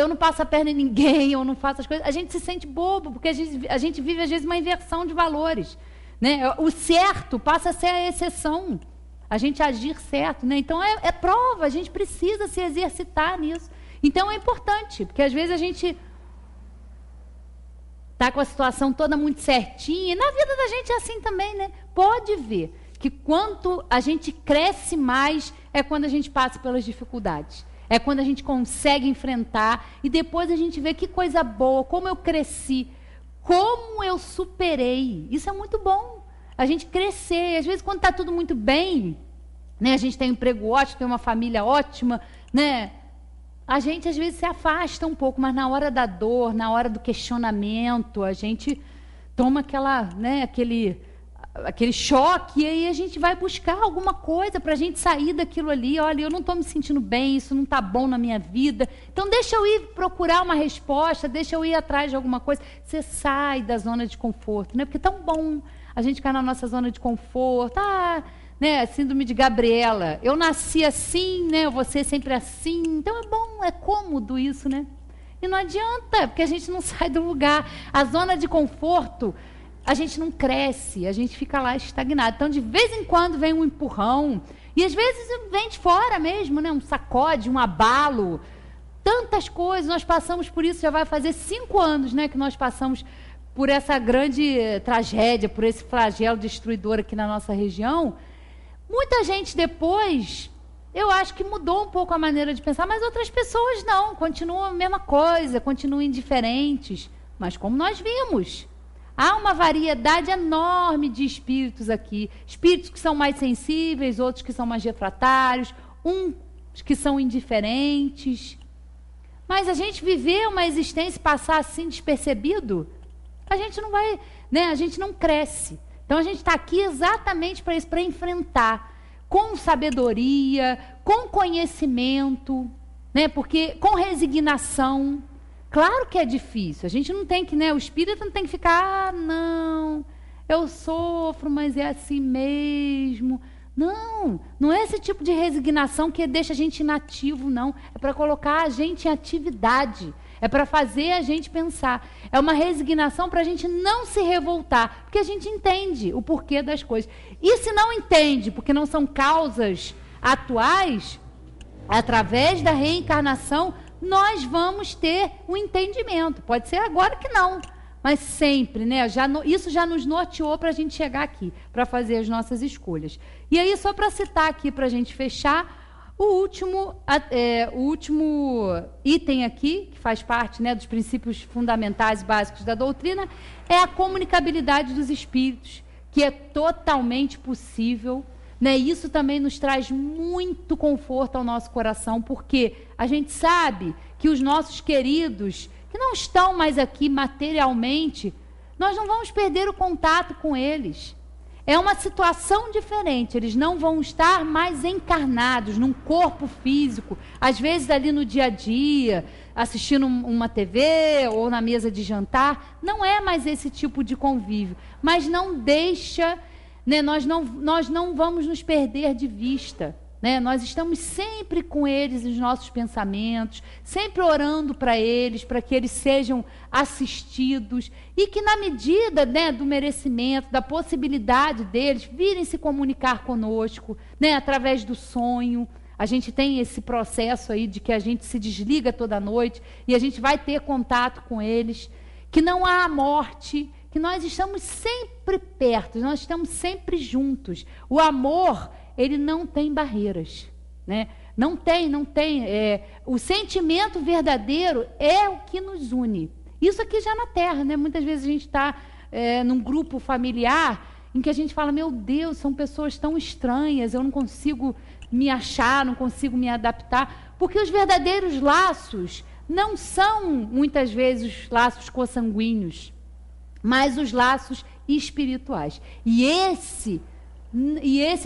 não passo a perna em ninguém, eu não faço as coisas. A gente se sente bobo, porque a gente vive às vezes uma inversão de valores, né? O certo passa a ser a exceção, a gente agir certo, né? Então é prova, a gente precisa se exercitar nisso. Então é importante, porque às vezes a gente está com a situação toda muito certinha, e na vida da gente é assim também, né? Pode ver que quanto a gente cresce mais é quando a gente passa pelas dificuldades, é quando a gente consegue enfrentar, e depois a gente vê que coisa boa, como eu cresci, como eu superei. Isso é muito bom, a gente crescer. Às vezes quando está tudo muito bem, né, a gente tem um emprego ótimo, tem uma família ótima, né? A gente às vezes se afasta um pouco, mas na hora da dor, na hora do questionamento, a gente toma aquele aquele choque, e aí a gente vai buscar alguma coisa para a gente sair daquilo ali. Olha, eu não estou me sentindo bem, isso não está bom na minha vida, então deixa eu ir procurar uma resposta, deixa eu ir atrás de alguma coisa. Você sai da zona de conforto, né? Porque é tão bom a gente ficar na nossa zona de conforto. Né, síndrome de Gabriela, eu nasci assim, né, eu vou ser sempre assim, então é bom, é cômodo isso, né? E não adianta, porque a gente não sai do lugar. A zona de conforto, a gente não cresce, a gente fica lá estagnado. Então, de vez em quando vem um empurrão, e às vezes vem de fora mesmo, né, um sacode, um abalo, tantas coisas. Nós passamos por isso, já vai fazer 5 anos, né, que nós passamos por essa grande tragédia, por esse flagelo destruidor aqui na nossa região. Muita gente depois, eu acho que mudou um pouco a maneira de pensar, mas outras pessoas não, continuam a mesma coisa, continuam indiferentes. Mas como nós vimos, há uma variedade enorme de espíritos aqui. Espíritos que são mais sensíveis, outros que são mais refratários, uns que são indiferentes. Mas a gente viver uma existência e passar assim despercebido, a gente não vai, né? A gente não cresce. Então, a gente está aqui exatamente para isso, para enfrentar com sabedoria, com conhecimento, né? Porque com resignação. Claro que é difícil. A gente não tem que, né? O espírito não tem que ficar, não, eu sofro, mas é assim mesmo. Não, não é esse tipo de resignação que deixa a gente inativo, não. É para colocar a gente em atividade. É para fazer a gente pensar. É uma resignação para a gente não se revoltar, porque a gente entende o porquê das coisas. E se não entende, porque não são causas atuais, através da reencarnação, nós vamos ter um entendimento. Pode ser agora que não, mas sempre, né? Isso já nos norteou para a gente chegar aqui, para fazer as nossas escolhas. E aí, só para citar aqui, para a gente fechar, o último item aqui, que faz parte, né, dos princípios fundamentais básicos da doutrina, é a comunicabilidade dos espíritos, que é totalmente possível, né? Isso também nos traz muito conforto ao nosso coração, porque a gente sabe que os nossos queridos, que não estão mais aqui materialmente, nós não vamos perder o contato com eles. É uma situação diferente, eles não vão estar mais encarnados num corpo físico, às vezes ali no dia a dia, assistindo uma TV ou na mesa de jantar. Não é mais esse tipo de convívio, mas não deixa, né, nós não vamos nos perder de vista. Né? Nós estamos sempre com eles nos nossos pensamentos, sempre orando para eles, para que eles sejam assistidos e que, na medida, né, do merecimento, da possibilidade deles, virem se comunicar conosco, né, através do sonho. A gente tem esse processo aí de que a gente se desliga toda noite e a gente vai ter contato com eles, que não há a morte, que nós estamos sempre perto, nós estamos sempre juntos. O amor, ele não tem barreiras, né? Não tem. O sentimento verdadeiro é o que nos une. Isso aqui já na Terra, né? Muitas vezes a gente está num grupo familiar em que a gente fala, meu Deus, são pessoas tão estranhas, eu não consigo me achar, não consigo me adaptar, porque os verdadeiros laços não são, muitas vezes, os laços consanguíneos, mas os laços espirituais. E esses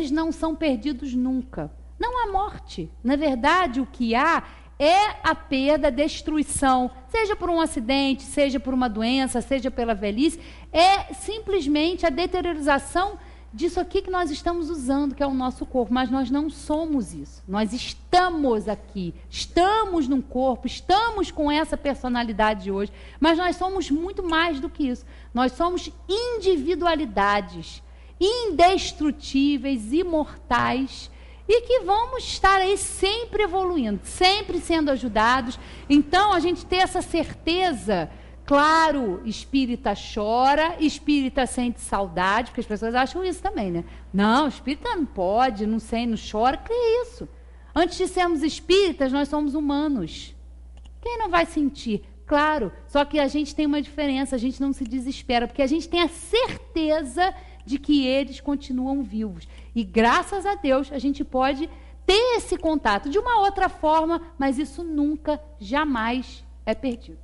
não são perdidos nunca. Não há morte. Na verdade, o que há é a perda, a destruição, seja por um acidente, seja por uma doença, seja pela velhice, é simplesmente a deteriorização disso aqui que nós estamos usando, que é o nosso corpo, mas nós não somos isso. Nós estamos aqui, estamos num corpo, estamos com essa personalidade de hoje, mas nós somos muito mais do que isso. Nós somos individualidades indestrutíveis, imortais, e que vamos estar aí sempre evoluindo, sempre sendo ajudados. Então, a gente ter essa certeza, claro, espírita chora, espírita sente saudade, porque as pessoas acham isso também, né? Não, espírita não pode, não sente, não chora, que é isso? Antes de sermos espíritas, nós somos humanos. Quem não vai sentir? Claro, só que a gente tem uma diferença, a gente não se desespera, porque a gente tem a certeza de que eles continuam vivos. E graças a Deus a gente pode ter esse contato de uma outra forma, mas isso nunca, jamais é perdido.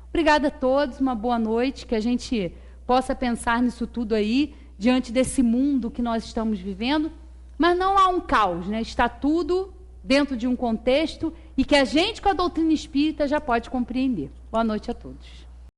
Obrigada a todos, uma boa noite, que a gente possa pensar nisso tudo aí diante desse mundo que nós estamos vivendo, mas não há um caos, né? Está tudo dentro de um contexto e que a gente, com a doutrina espírita, já pode compreender. Boa noite a todos.